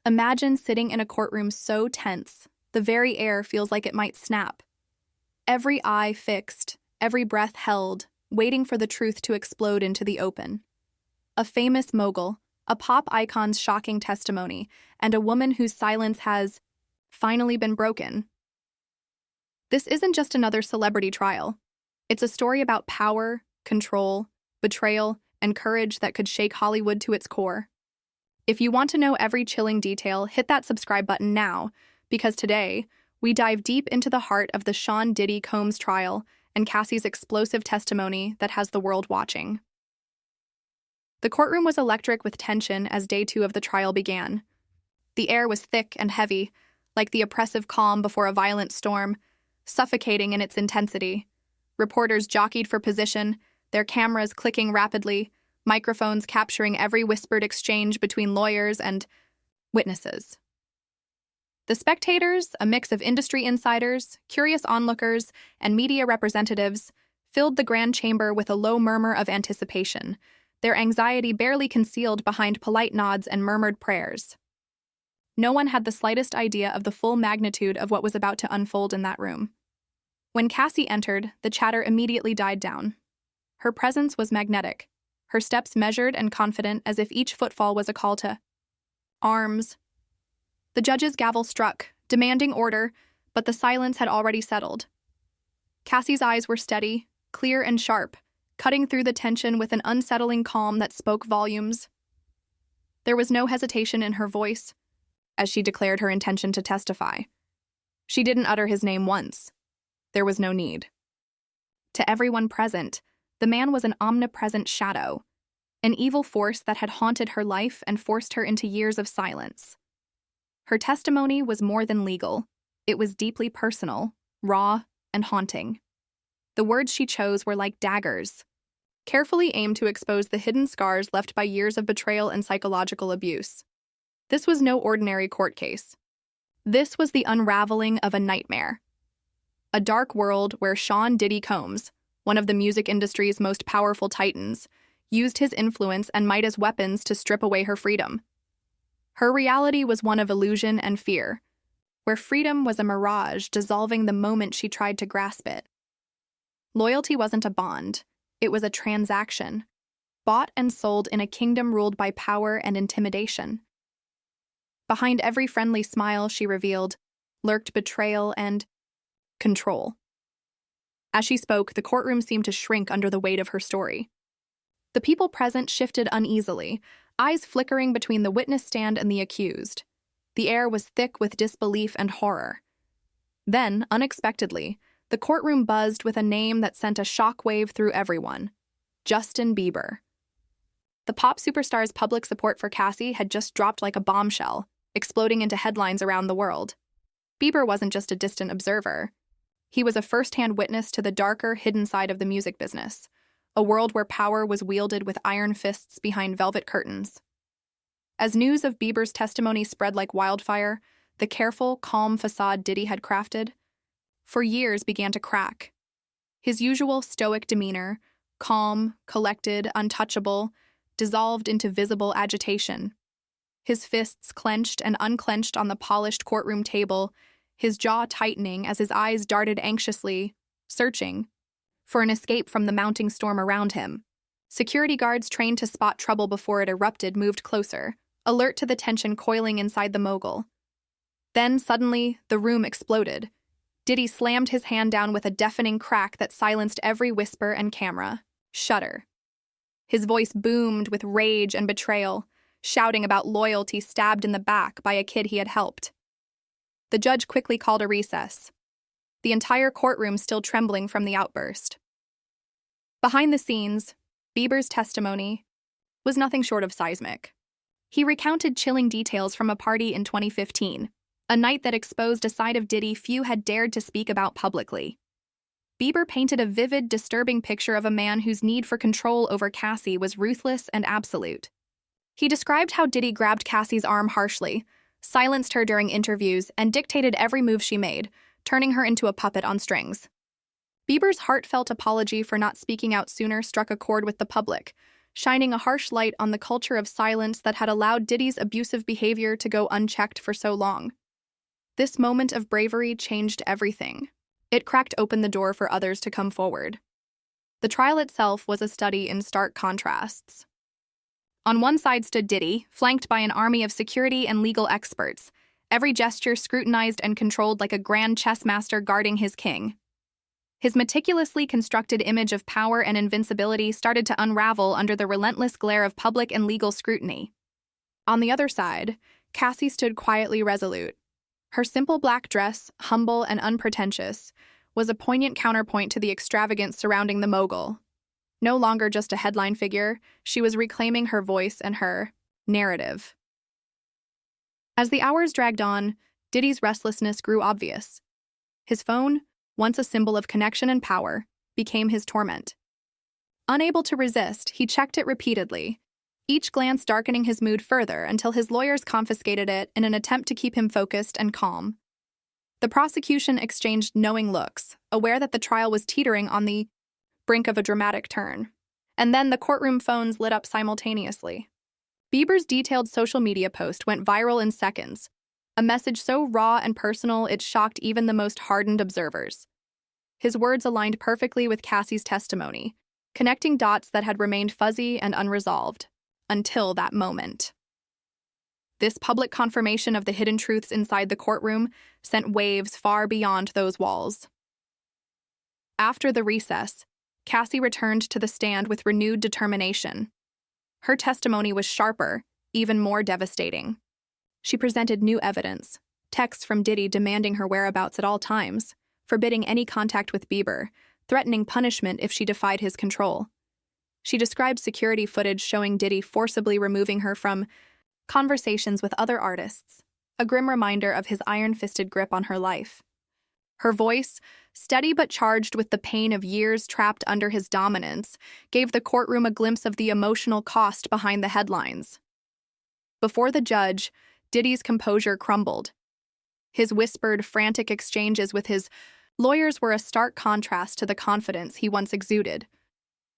Imagine sitting in a courtroom so tense, the very air feels like it might snap. Every eye fixed, every breath held, waiting for the truth to explode into the open. A famous mogul, a pop icon's shocking testimony, and a woman whose silence has finally been broken. This isn't just another celebrity trial. It's a story about power, control, betrayal, and courage that could shake Hollywood to its core. If you want to know every chilling detail, hit that subscribe button now, because today, we dive deep into the heart of the Sean Diddy Combs trial and Cassie's explosive testimony that has the world watching. The courtroom was electric with tension as day 2 of the trial began. The air was thick and heavy, like the oppressive calm before a violent storm, suffocating in its intensity. Reporters jockeyed for position, their cameras clicking rapidly, microphones capturing every whispered exchange between lawyers and witnesses. The spectators, a mix of industry insiders, curious onlookers, and media representatives, filled the grand chamber with a low murmur of anticipation, their anxiety barely concealed behind polite nods and murmured prayers. No one had the slightest idea of the full magnitude of what was about to unfold in that room. When Cassie entered, the chatter immediately died down. Her presence was magnetic, her steps measured and confident as if each footfall was a call to arms. The judge's gavel struck, demanding order, but the silence had already settled. Cassie's eyes were steady, clear and sharp, cutting through the tension with an unsettling calm that spoke volumes. There was no hesitation in her voice as she declared her intention to testify. She didn't utter his name once. There was no need. To everyone present, the man was an omnipresent shadow, an evil force that had haunted her life and forced her into years of silence. Her testimony was more than legal. It was deeply personal, raw, and haunting. The words she chose were like daggers, carefully aimed to expose the hidden scars left by years of betrayal and psychological abuse. This was no ordinary court case. This was the unraveling of a nightmare. A dark world where Sean Diddy Combs, one of the music industry's most powerful titans, used his influence and might as weapons to strip away her freedom. Her reality was one of illusion and fear, where freedom was a mirage dissolving the moment she tried to grasp it. Loyalty wasn't a bond, it was a transaction, bought and sold in a kingdom ruled by power and intimidation. Behind every friendly smile, she revealed, lurked betrayal and control. As she spoke, the courtroom seemed to shrink under the weight of her story. The people present shifted uneasily, eyes flickering between the witness stand and the accused. The air was thick with disbelief and horror. Then, unexpectedly, the courtroom buzzed with a name that sent a shockwave through everyone: Justin Bieber. The pop superstar's public support for Cassie had just dropped like a bombshell, exploding into headlines around the world. Bieber wasn't just a distant observer. He was a first-hand witness to the darker, hidden side of the music business, a world where power was wielded with iron fists behind velvet curtains. As news of Bieber's testimony spread like wildfire, the careful, calm facade Diddy had crafted, for years began to crack. His usual stoic demeanor, calm, collected, untouchable, dissolved into visible agitation. His fists clenched and unclenched on the polished courtroom table, his jaw tightening as his eyes darted anxiously, searching for an escape from the mounting storm around him. Security guards trained to spot trouble before it erupted moved closer, alert to the tension coiling inside the mogul. Then, suddenly, the room exploded. Diddy slammed his hand down with a deafening crack that silenced every whisper and camera shutter. His voice boomed with rage and betrayal, shouting about loyalty stabbed in the back by a kid he had helped. The judge quickly called a recess, the entire courtroom still trembling from the outburst. Behind the scenes, Bieber's testimony was nothing short of seismic. He recounted chilling details from a party in 2015, a night that exposed a side of Diddy few had dared to speak about publicly. Bieber painted a vivid, disturbing picture of a man whose need for control over Cassie was ruthless and absolute. He described how Diddy grabbed Cassie's arm harshly, silenced her during interviews, and dictated every move she made, turning her into a puppet on strings. Bieber's heartfelt apology for not speaking out sooner struck a chord with the public, shining a harsh light on the culture of silence that had allowed Diddy's abusive behavior to go unchecked for so long. This moment of bravery changed everything. It cracked open the door for others to come forward. The trial itself was a study in stark contrasts. On one side stood Diddy, flanked by an army of security and legal experts, every gesture scrutinized and controlled like a grand chess master guarding his king. His meticulously constructed image of power and invincibility started to unravel under the relentless glare of public and legal scrutiny. On the other side, Cassie stood quietly resolute. Her simple black dress, humble and unpretentious, was a poignant counterpoint to the extravagance surrounding the mogul. No longer just a headline figure, she was reclaiming her voice and her narrative. As the hours dragged on, Diddy's restlessness grew obvious. His phone, once a symbol of connection and power, became his torment. Unable to resist, he checked it repeatedly, each glance darkening his mood further until his lawyers confiscated it in an attempt to keep him focused and calm. The prosecution exchanged knowing looks, aware that the trial was teetering on the brink of a dramatic turn. And then the courtroom phones lit up simultaneously. Bieber's detailed social media post went viral in seconds, a message so raw and personal it shocked even the most hardened observers. His words aligned perfectly with Cassie's testimony, connecting dots that had remained fuzzy and unresolved, until that moment. This public confirmation of the hidden truths inside the courtroom sent waves far beyond those walls. After the recess, Cassie returned to the stand with renewed determination. Her testimony was sharper, even more devastating. She presented new evidence, texts from Diddy demanding her whereabouts at all times, forbidding any contact with Bieber, threatening punishment if she defied his control. She described security footage showing Diddy forcibly removing her from conversations with other artists, a grim reminder of his iron-fisted grip on her life. Her voice, steady but charged with the pain of years trapped under his dominance, gave the courtroom a glimpse of the emotional cost behind the headlines. Before the judge, Diddy's composure crumbled. His whispered, frantic exchanges with his lawyers were a stark contrast to the confidence he once exuded.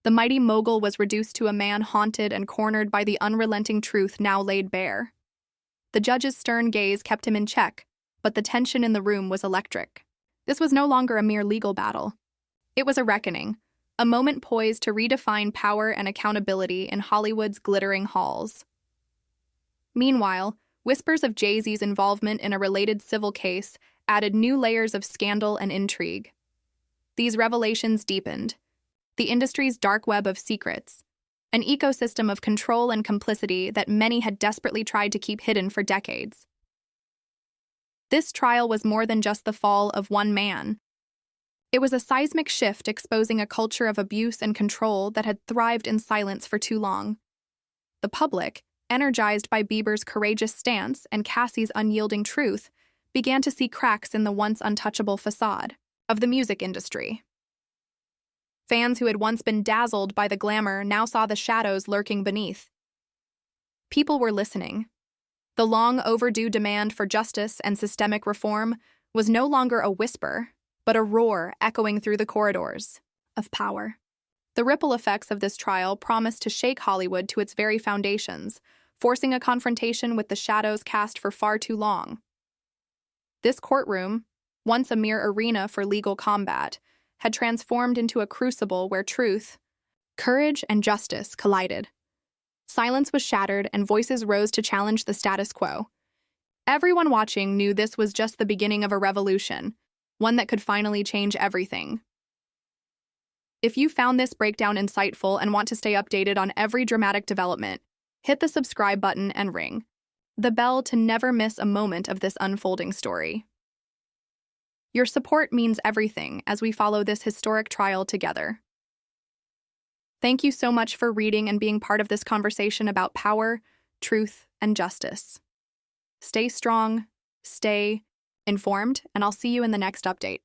The mighty mogul was reduced to a man haunted and cornered by the unrelenting truth now laid bare. The judge's stern gaze kept him in check, but the tension in the room was electric. This was no longer a mere legal battle. It was a reckoning, a moment poised to redefine power and accountability in Hollywood's glittering halls. Meanwhile, whispers of Jay-Z's involvement in a related civil case added new layers of scandal and intrigue. These revelations deepened the industry's dark web of secrets, an ecosystem of control and complicity that many had desperately tried to keep hidden for decades. This trial was more than just the fall of one man. It was a seismic shift exposing a culture of abuse and control that had thrived in silence for too long. The public, energized by Bieber's courageous stance and Cassie's unyielding truth, began to see cracks in the once untouchable facade of the music industry. Fans who had once been dazzled by the glamour now saw the shadows lurking beneath. People were listening. The long overdue demand for justice and systemic reform was no longer a whisper, but a roar echoing through the corridors of power. The ripple effects of this trial promised to shake Hollywood to its very foundations, forcing a confrontation with the shadows cast for far too long. This courtroom, once a mere arena for legal combat, had transformed into a crucible where truth, courage, and justice collided. Silence was shattered and voices rose to challenge the status quo. Everyone watching knew this was just the beginning of a revolution, one that could finally change everything. If you found this breakdown insightful and want to stay updated on every dramatic development, hit the subscribe button and ring the bell to never miss a moment of this unfolding story. Your support means everything as we follow this historic trial together. Thank you so much for reading and being part of this conversation about power, truth, and justice. Stay strong, stay informed, and I'll see you in the next update.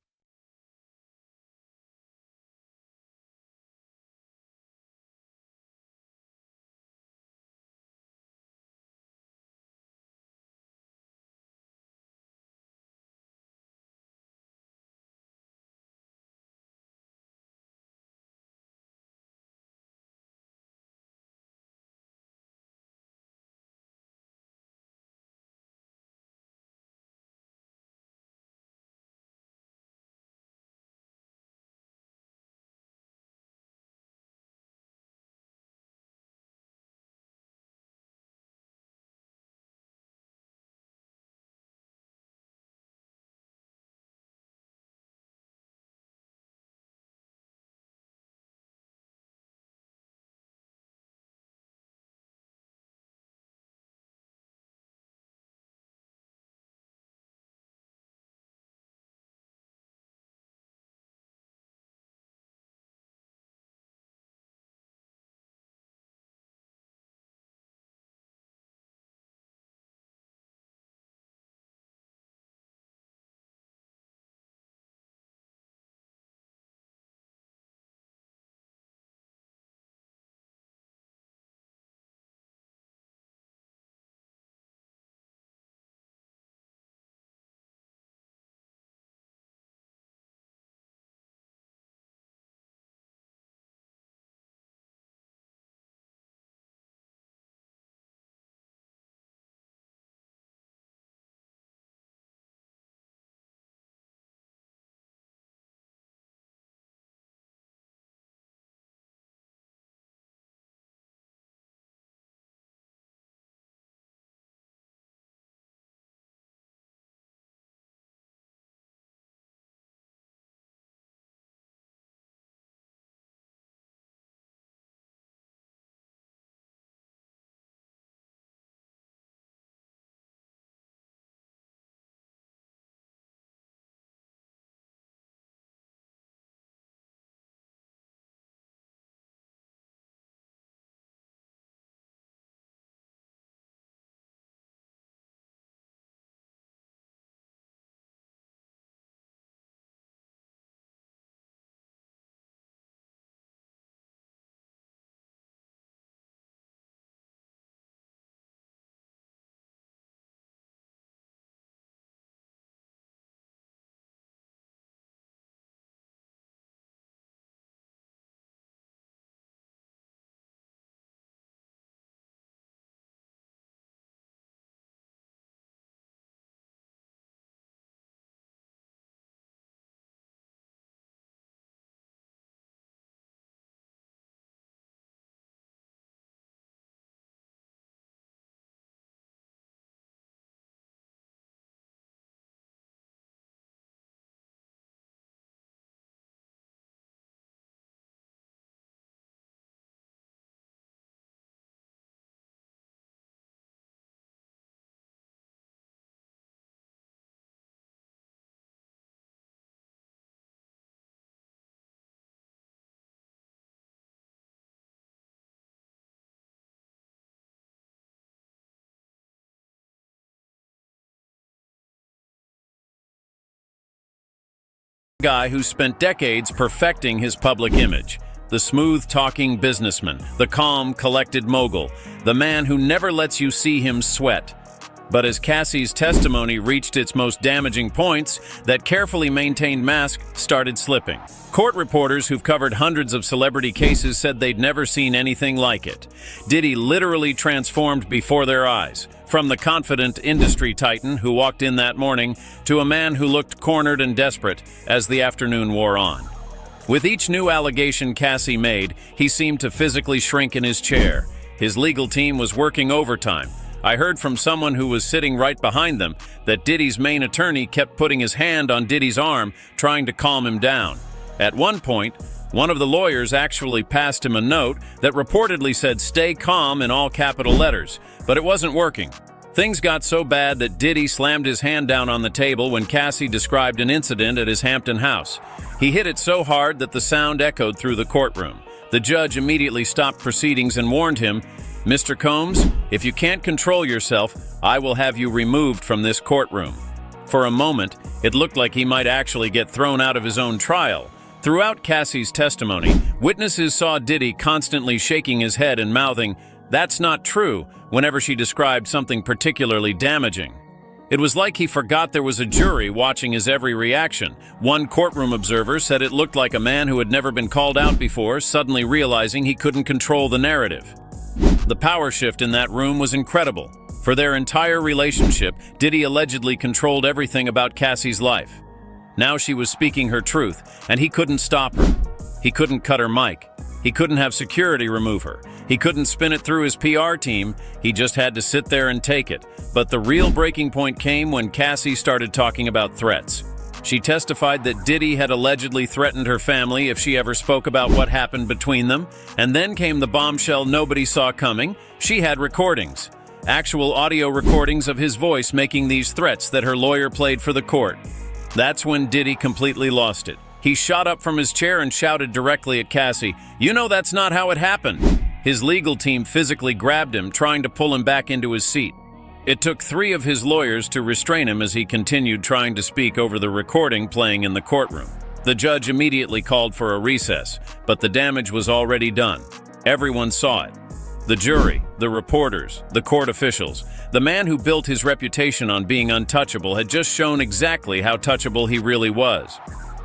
guy who spent decades perfecting his public image. The smooth-talking businessman, the calm, collected mogul, the man who never lets you see him sweat. But as Cassie's testimony reached its most damaging points, that carefully maintained mask started slipping. Court reporters who've covered hundreds of celebrity cases said they'd never seen anything like it. Diddy literally transformed before their eyes, from the confident industry titan who walked in that morning to a man who looked cornered and desperate as the afternoon wore on. With each new allegation Cassie made, he seemed to physically shrink in his chair. His legal team was working overtime. I heard from someone who was sitting right behind them that Diddy's main attorney kept putting his hand on Diddy's arm, trying to calm him down. At one point, one of the lawyers actually passed him a note that reportedly said "Stay calm" in all capital letters, but it wasn't working. Things got so bad that Diddy slammed his hand down on the table when Cassie described an incident at his Hampton house. He hit it so hard that the sound echoed through the courtroom. The judge immediately stopped proceedings and warned him, "Mr. Combs, if you can't control yourself, I will have you removed from this courtroom." For a moment, it looked like he might actually get thrown out of his own trial. Throughout Cassie's testimony, witnesses saw Diddy constantly shaking his head and mouthing, "That's not true," whenever she described something particularly damaging. It was like he forgot there was a jury watching his every reaction. One courtroom observer said it looked like a man who had never been called out before, suddenly realizing he couldn't control the narrative. The power shift in that room was incredible. For their entire relationship, Diddy allegedly controlled everything about Cassie's life. Now she was speaking her truth, and he couldn't stop her. He couldn't cut her mic. He couldn't have security remove her. He couldn't spin it through his PR team. He just had to sit there and take it. But the real breaking point came when Cassie started talking about threats. She testified that Diddy had allegedly threatened her family if she ever spoke about what happened between them, and then came the bombshell nobody saw coming. She had recordings. Actual audio recordings of his voice making these threats that her lawyer played for the court. That's when Diddy completely lost it. He shot up from his chair and shouted directly at Cassie, "You know that's not how it happened." His legal team physically grabbed him, trying to pull him back into his seat. It took 3 of his lawyers to restrain him as he continued trying to speak over the recording playing in the courtroom. The judge immediately called for a recess, but the damage was already done. Everyone saw it. The jury, the reporters, the court officials. The man who built his reputation on being untouchable had just shown exactly how touchable he really was.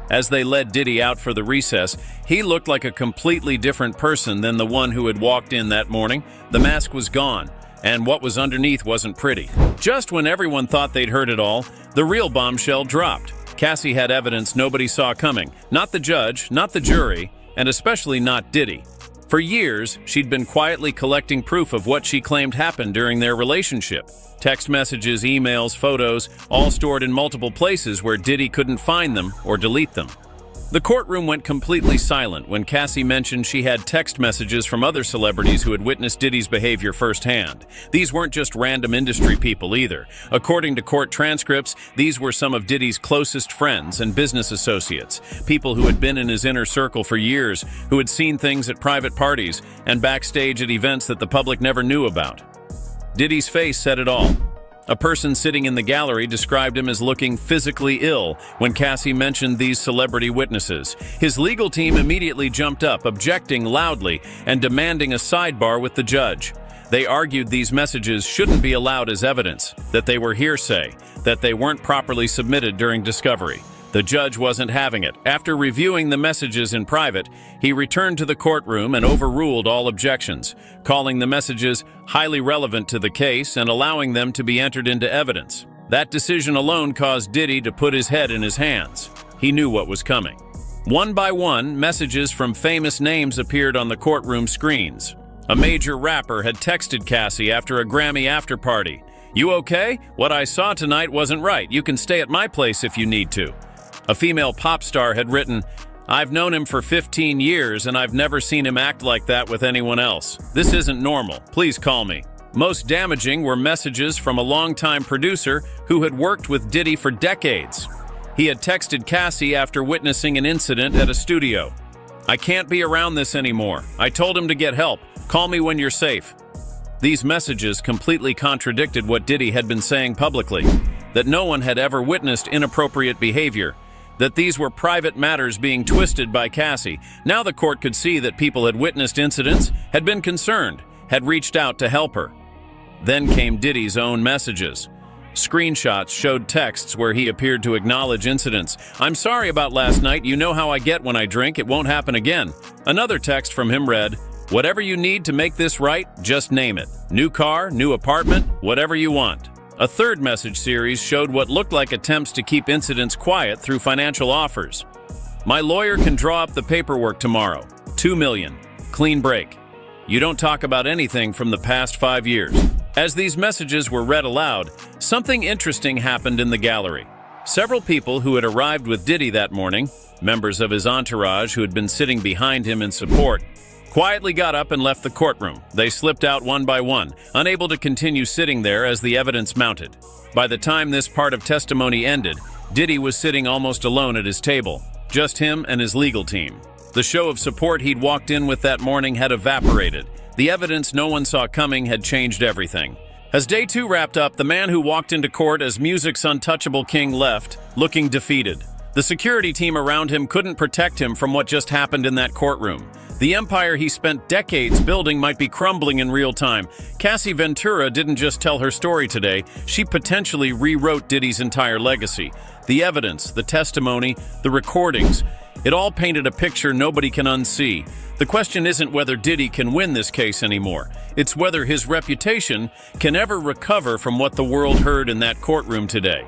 As they led Diddy out for the recess, he looked like a completely different person than the one who had walked in that morning. The mask was gone, and what was underneath wasn't pretty. Just when everyone thought they'd heard it all, the real bombshell dropped. Cassie had evidence nobody saw coming. Not the judge, not the jury, and especially not Diddy. For years, she'd been quietly collecting proof of what she claimed happened during their relationship. Text messages, emails, photos, all stored in multiple places where Diddy couldn't find them or delete them. The courtroom went completely silent when Cassie mentioned she had text messages from other celebrities who had witnessed Diddy's behavior firsthand. These weren't just random industry people either. According to court transcripts, these were some of Diddy's closest friends and business associates, people who had been in his inner circle for years, who had seen things at private parties and backstage at events that the public never knew about. Diddy's face said it all. A person sitting in the gallery described him as looking physically ill when Cassie mentioned these celebrity witnesses. His legal team immediately jumped up, objecting loudly and demanding a sidebar with the judge. They argued these messages shouldn't be allowed as evidence, that they were hearsay, that they weren't properly submitted during discovery. The judge wasn't having it. After reviewing the messages in private, he returned to the courtroom and overruled all objections, calling the messages highly relevant to the case and allowing them to be entered into evidence. That decision alone caused Diddy to put his head in his hands. He knew what was coming. One by one, messages from famous names appeared on the courtroom screens. A major rapper had texted Cassie after a Grammy after-party. "You okay? What I saw tonight wasn't right. You can stay at my place if you need to." A female pop star had written, "I've known him for 15 years and I've never seen him act like that with anyone else. This isn't normal. Please call me." Most damaging were messages from a longtime producer who had worked with Diddy for decades. He had texted Cassie after witnessing an incident at a studio. "I can't be around this anymore. I told him to get help. Call me when you're safe." These messages completely contradicted what Diddy had been saying publicly, that no one had ever witnessed inappropriate behavior. that these were private matters being twisted by Cassie. Now the court could see that people had witnessed incidents, had been concerned, had reached out to help her. Then came Diddy's own messages. Screenshots showed texts where he appeared to acknowledge incidents. "I'm sorry about last night. You know how I get when I drink. It won't happen again." Another text from him read, "Whatever you need to make this right, just name it. New car, new apartment, whatever you want." A third message series showed what looked like attempts to keep incidents quiet through financial offers. "My lawyer can draw up the paperwork tomorrow. $2 million. Clean break. You don't talk about anything from the past 5 years." As these messages were read aloud, something interesting happened in the gallery. Several people who had arrived with Diddy that morning, members of his entourage who had been sitting behind him in support, quietly got up and left the courtroom. They slipped out one by one, unable to continue sitting there as the evidence mounted. By the time this part of testimony ended, Diddy was sitting almost alone at his table, just him and his legal team. The show of support he'd walked in with that morning had evaporated. The evidence no one saw coming had changed everything. As day 2 wrapped up, the man who walked into court as music's untouchable king left, looking defeated. The security team around him couldn't protect him from what just happened in that courtroom. The empire he spent decades building might be crumbling in real time. Cassie Ventura didn't just tell her story today, she potentially rewrote Diddy's entire legacy. The evidence, the testimony, the recordings, it all painted a picture nobody can unsee. The question isn't whether Diddy can win this case anymore. It's whether his reputation can ever recover from what the world heard in that courtroom today.